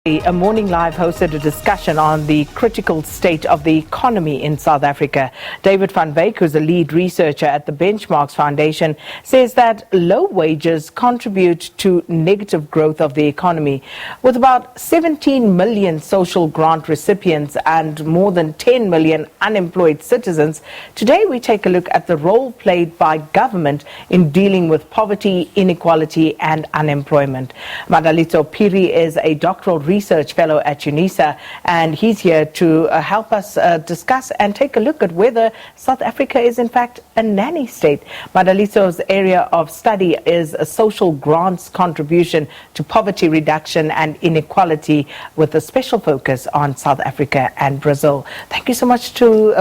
A Morning Live hosted a discussion on the critical state of the economy in South Africa. David van Wyk, who's a lead researcher at the Benchmarks Foundation, says that low wages contribute to negative growth of the economy. With about 17 million social grant recipients and more than 10 million unemployed citizens, today we take a look at the role played by government in dealing with poverty, inequality and unemployment. Madalitso Phiri is a Doctoral Research Fellow at Unisa, and he's here to help us discuss and take a look at whether South Africa is in fact a nanny state. Madalitso's area of study is a social grants contribution to poverty reduction and inequality, with a special focus on South Africa and Brazil. Thank you so much for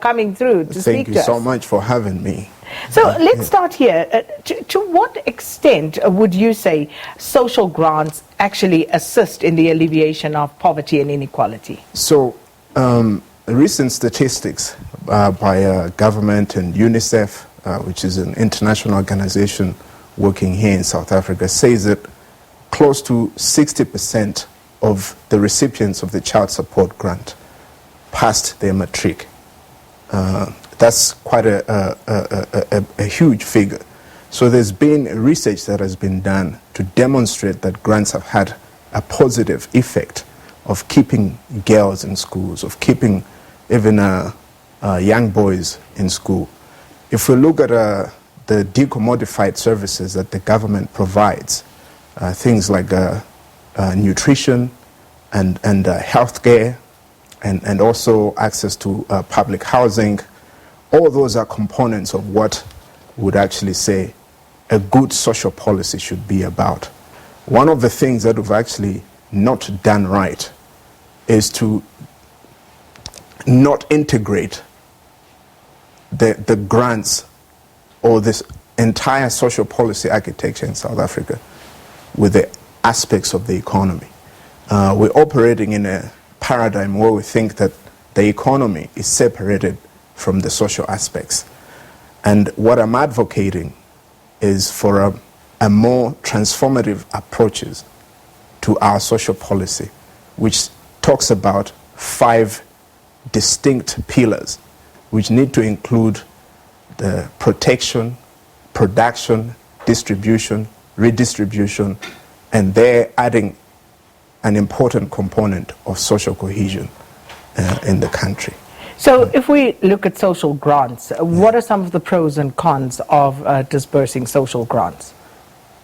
coming through to speak to us. Thank you so much for having me. So let's start here. To what extent would you say social grants actually assist in the alleviation of poverty and inequality? So recent statistics by government and UNICEF, which is an international organization working here in South Africa, says that close to 60% of the recipients of the child support grant passed their matric. That's quite a huge figure. So there's been research that has been done to demonstrate that grants have had a positive effect of keeping girls in schools, of keeping even young boys in school. If we look at the decommodified services that the government provides, things like nutrition and healthcare, and also access to public housing, all those are components of what would actually say a good social policy should be about. One of the things that we've actually not done right is to not integrate the grants or this entire social policy architecture in South Africa with the aspects of the economy. We're operating in a paradigm where we think that the economy is separated from the social aspects. And what I'm advocating is for a more transformative approaches to our social policy, which talks about 5 distinct pillars, which need to include the protection, production, distribution, redistribution, and they're adding an important component of social cohesion in the country. So if we look at social grants, what are some of the pros and cons of disbursing social grants?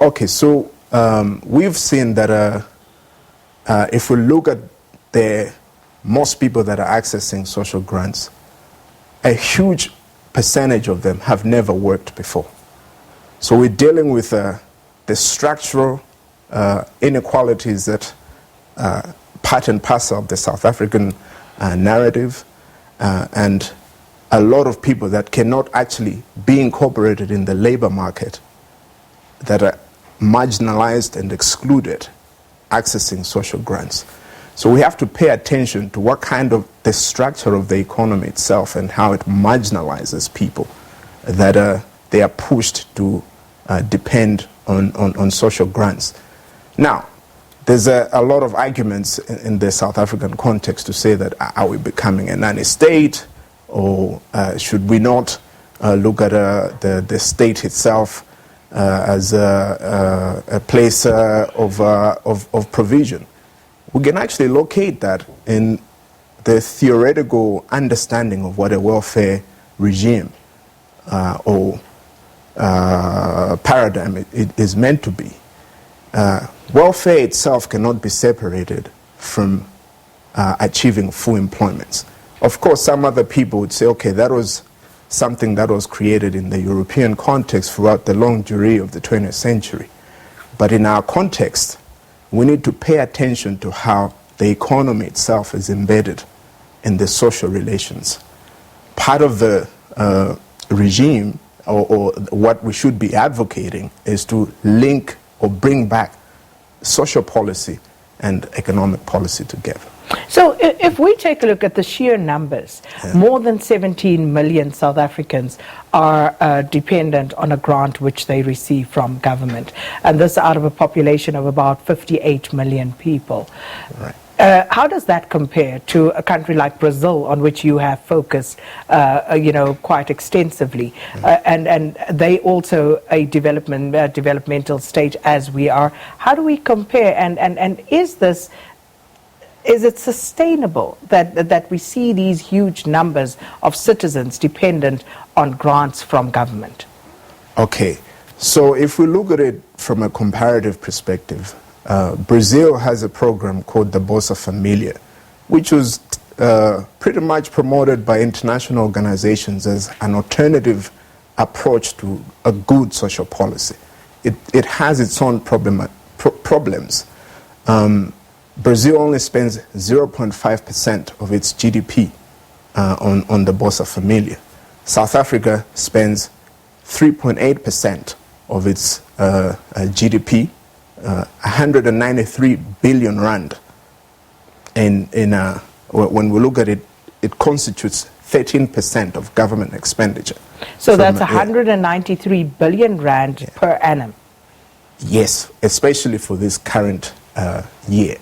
Okay, so we've seen that if we look at most people that are accessing social grants, a huge percentage of them have never worked before. So we're dealing with the structural inequalities that part and parcel of the South African narrative, and a lot of people that cannot actually be incorporated in the labor market, that are marginalized and excluded accessing social grants. So we have to pay attention to what kind of the structure of the economy itself and how it marginalizes people, that they are pushed to depend on social grants. Now, there's a lot of arguments in the South African context to say that are we becoming a nanny state, or should we not look at the state itself as a place of provision. We can actually locate that in the theoretical understanding of what a welfare regime or paradigm it is meant to be. Welfare itself cannot be separated from achieving full employment. Of course, some other people would say, okay, that was something that was created in the European context throughout the long journey of the 20th century. But in our context, we need to pay attention to how the economy itself is embedded in the social relations. Part of the regime, or what we should be advocating, is to link or bring back social policy and economic policy together. So if we take a look at the sheer numbers, more than 17 million South Africans are dependent on a grant which they receive from government, and this out of a population of about 58 million people. Right. How does that compare to a country like Brazil, on which you have focused, quite extensively, and they also a developmental state as we are? How do we compare? And is it sustainable that we see these huge numbers of citizens dependent on grants from government? Okay, so if we look at it from a comparative perspective, Brazil has a program called the Bolsa Familia, which was pretty much promoted by international organizations as an alternative approach to a good social policy. It has its own problems. Brazil only spends 0.5% of its GDP on the Bolsa Familia. South Africa spends 3.8% of its GDP, 193 billion rand. And when we look at it, it constitutes 13% of government expenditure. So that's 193 billion rand per annum. Yes, especially for this current year.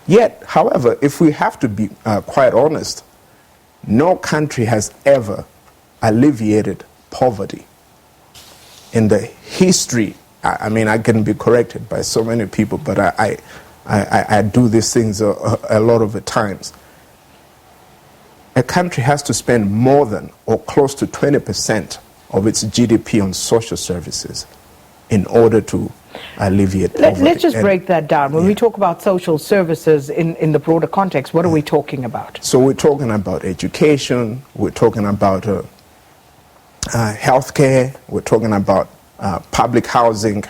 Yet, however, if we have to be quite honest, no country has ever alleviated poverty. In the history, I mean, I can be corrected by so many people, but I do these things a lot of the times. A country has to spend more than or close to 20% of its GDP on social services in order to alleviate poverty. Let's just break that down. When we talk about social services in the broader context, what are we talking about? So we're talking about education, we're talking about healthcare, we're talking about public housing.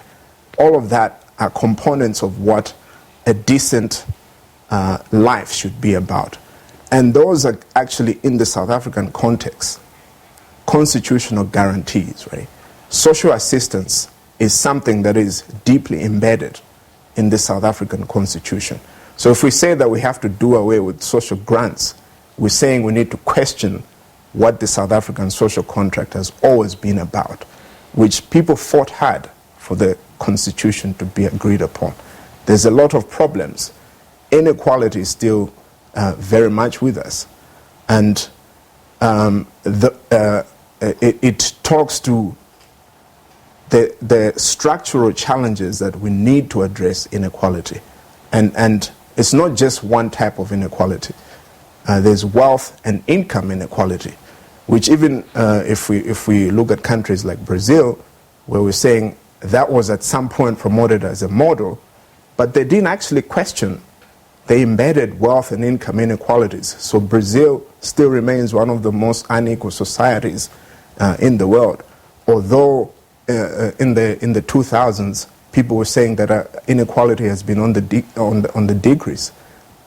All of that are components of what a decent life should be about. And those are actually, in the South African context, constitutional guarantees, right? Social assistance is something that is deeply embedded in the South African constitution. So if we say that we have to do away with social grants, we're saying we need to question what the South African social contract has always been about, which people fought hard for the constitution to be agreed upon. There's a lot of problems. Inequality is still very much with us. And it talks to the structural challenges that we need to address inequality. And it's not just one type of inequality. There's wealth and income inequality, which even if we look at countries like Brazil, where we're saying that was at some point promoted as a model, but they didn't actually question the embedded wealth and income inequalities. So Brazil still remains one of the most unequal societies in the world, although in the 2000s, people were saying that inequality has been on the decrease,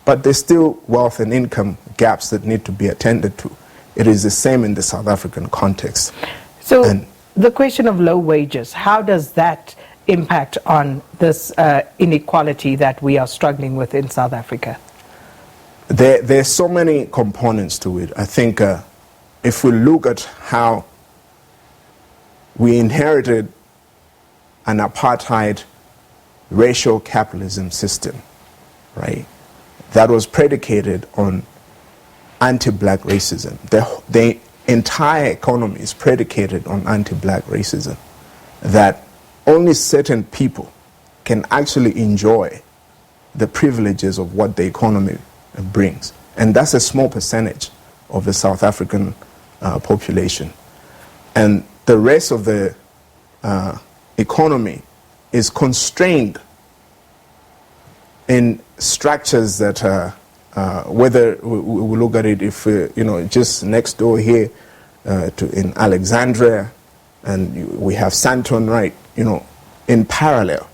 but there's still wealth and income gaps that need to be attended to. It is the same in the South African context. So the question of low wages, how does that impact on this inequality that we are struggling with in South Africa? There's so many components to it. I think if we look at how we inherited an apartheid racial capitalism system, right? That was predicated on anti-black racism. The entire economy is predicated on anti-black racism. That only certain people can actually enjoy the privileges of what the economy brings. And that's a small percentage of the South African population. And the rest of the economy is constrained in structures that whether we look at it, if just next door here in Alexandria, and we have Sandton, right, in parallel.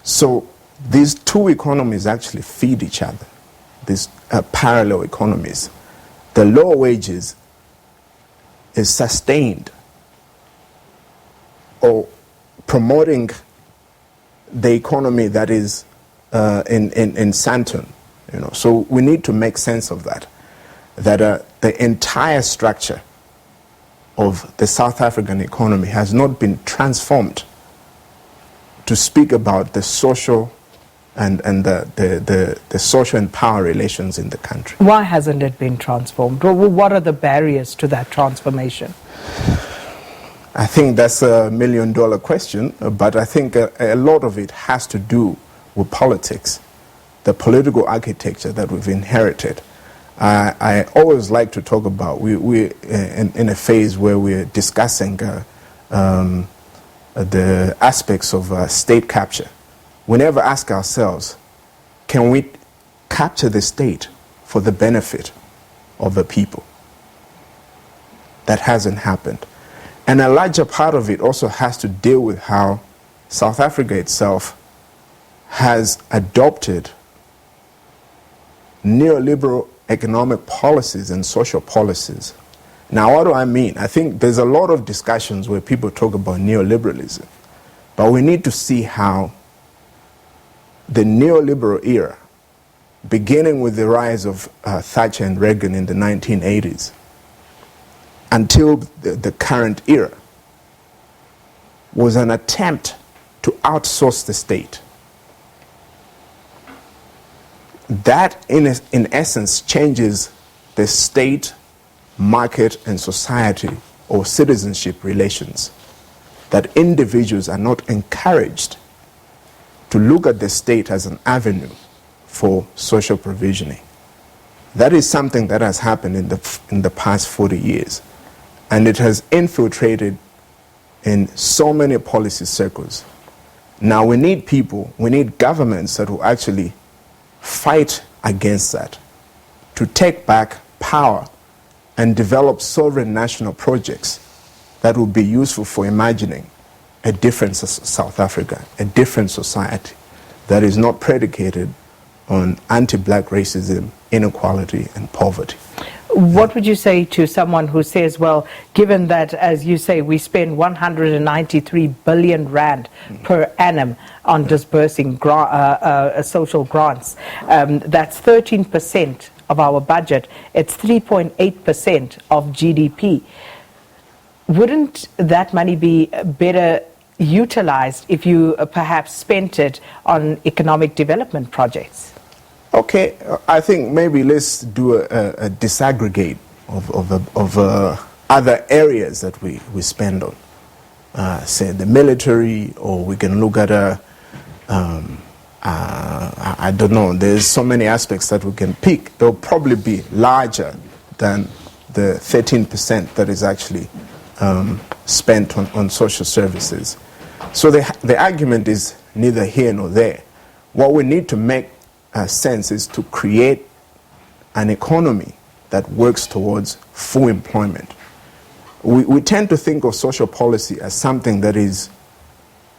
So these two economies actually feed each other, these parallel economies. The low wages is sustained or promoting the economy that is in Sandton, So we need to make sense of that. That the entire structure of the South African economy has not been transformed to speak about the social and the social and power relations in the country. Why hasn't it been transformed? What are the barriers to that transformation? I think that's $1 million question, but I think a lot of it has to do with politics, the political architecture that we've inherited. I always like to talk about, we're in a phase where we're discussing the aspects of state capture. We never ask ourselves, can we capture the state for the benefit of the people? That hasn't happened. And a larger part of it also has to deal with how South Africa itself has adopted neoliberal economic policies and social policies. Now, what do I mean? I think there's a lot of discussions where people talk about neoliberalism, but we need to see how the neoliberal era, beginning with the rise of Thatcher and Reagan in the 1980s, until the current era, was an attempt to outsource the state. That, in essence, changes the state, market, and society or citizenship relations. That individuals are not encouraged to look at the state as an avenue for social provisioning. That is something that has happened in the past 40 years. And it has infiltrated in so many policy circles. Now we need people, we need governments that will actually fight against that, to take back power and develop sovereign national projects that will be useful for imagining a different South Africa, a different society that is not predicated on anti-black racism, inequality, and poverty. What would you say to someone who says, well, given that, as you say, we spend 193 billion rand per annum on disbursing social grants, that's 13% of our budget, it's 3.8% of GDP. Wouldn't that money be better utilized if you perhaps spent it on economic development projects? Okay, I think maybe let's do a disaggregate of other areas that we spend on. Say the military, or we can look at I don't know, there's so many aspects that we can pick. They'll probably be larger than the 13% that is actually spent on social services. So the argument is neither here nor there. What we need to make sense is to create an economy that works towards full employment. We tend to think of social policy as something that is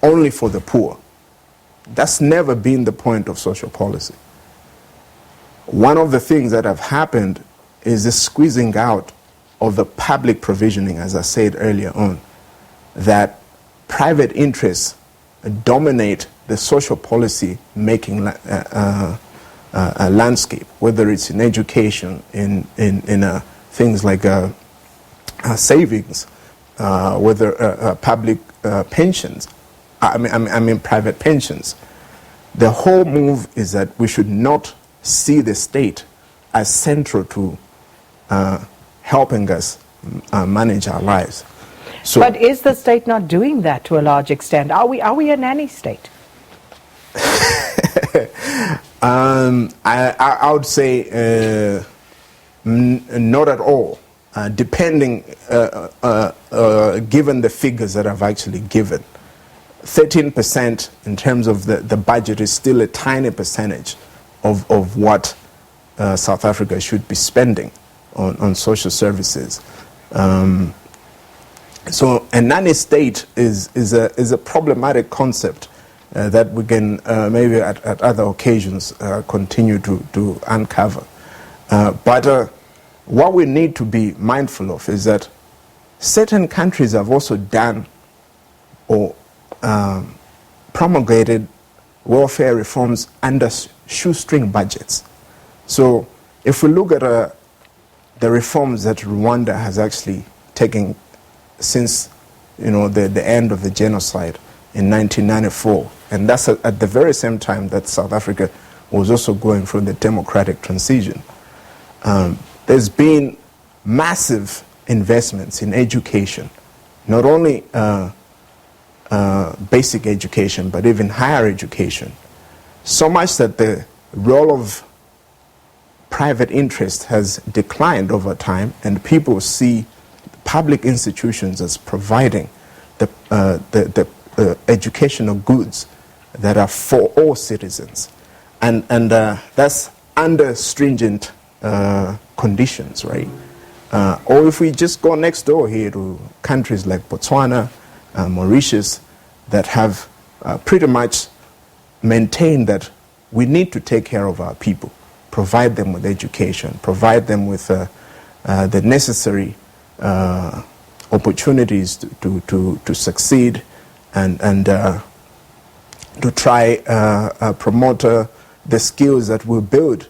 only for the poor. That's never been the point of social policy. One of the things that have happened is the squeezing out of the public provisioning, as I said earlier on, that private interests dominate the social policy making landscape, whether it's in education, in things like savings, whether public pensions, I mean private pensions. The whole move is that we should not see the state as central to helping us manage our lives. So, but is the state not doing that to a large extent? Are we a nanny state? I would say not at all, depending, given the figures that I've actually given. 13% in terms of the budget is still a tiny percentage of what South Africa should be spending on social services. So a nanny state is a problematic concept that we can maybe at other occasions continue to uncover. But what we need to be mindful of is that certain countries have also done or promulgated welfare reforms under shoestring budgets. So if we look at the reforms that Rwanda has actually taken since the end of the genocide in 1994, and that's at the very same time that South Africa was also going through the democratic transition. There's been massive investments in education, not only basic education, but even higher education. So much that the role of private interest has declined over time, and people see public institutions as providing the educational goods that are for all citizens. And that's under stringent conditions, right? Or if we just go next door here to countries like Botswana, Mauritius, that have pretty much maintained that we need to take care of our people, provide them with education, provide them with the necessary opportunities to succeed, and to try promote the skills that will build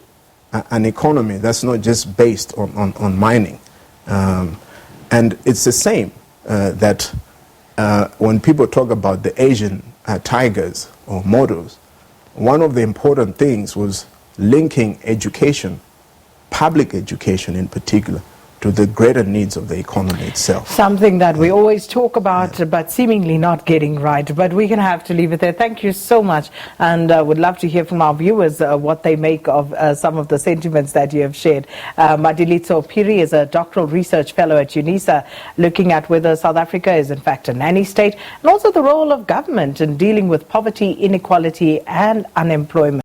an economy that's not just based on mining. And it's the same that when people talk about the Asian tigers or models, one of the important things was linking education, public education in particular, to the greater needs of the economy itself. Something that we always talk about, but seemingly not getting right. But we're going to have to leave it there. Thank you so much, and would love to hear from our viewers what they make of some of the sentiments that you have shared. Madalitso Phiri is a Doctoral Research Fellow at Unisa, looking at whether South Africa is in fact a nanny state, and also the role of government in dealing with poverty, inequality and unemployment.